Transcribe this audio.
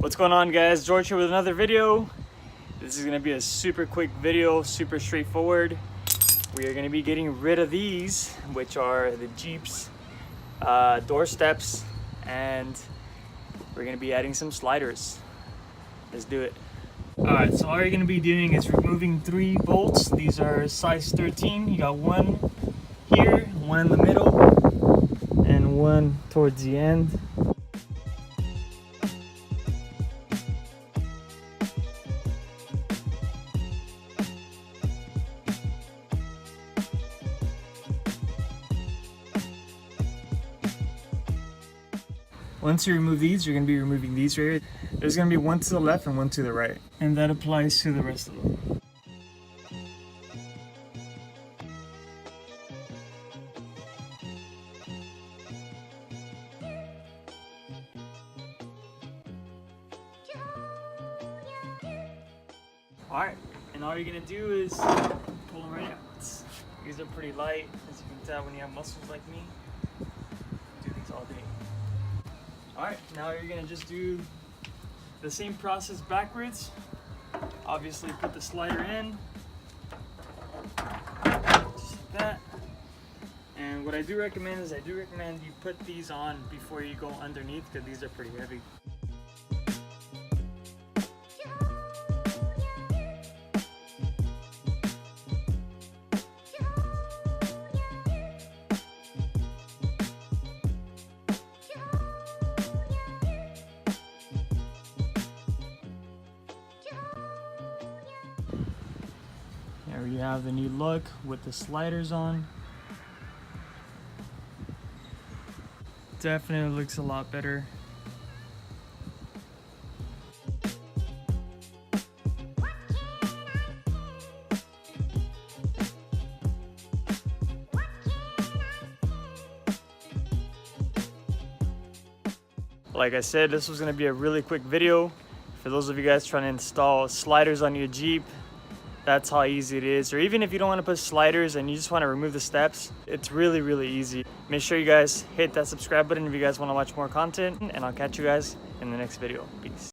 What's going on, guys? George here with another video. This is going to be a super quick video, super straightforward. We are going to be getting rid of these, which are the Jeep's door steps, and we're going to be adding some sliders. Let's do it. Alright, so all you're going to be doing is removing 3 bolts. These are size 13. You got one here, one in the middle, and one towards the end. Once you remove these, you're going to be removing these right here. There's going to be one to the left and one to the right. And that applies to the rest of them. Alright, and all you're going to do is pull them right out. These are pretty light, as you can tell when you have muscles like me. Do these all day. Alright, now you're going to just do the same process backwards. Obviously put the slider in, just like that. And what I do recommend is you put these on before you go underneath, because these are pretty heavy. There you have the new look with the sliders on. Definitely looks a lot better. Like I said, this was going to be a really quick video. For those of you guys trying to install sliders on your Jeep, that's how easy it is. Or even if you don't want to put sliders and you just want to remove the steps, it's really easy. Make sure you guys hit that subscribe button if you guys want to watch more content, and I'll catch you guys in the next video. Peace.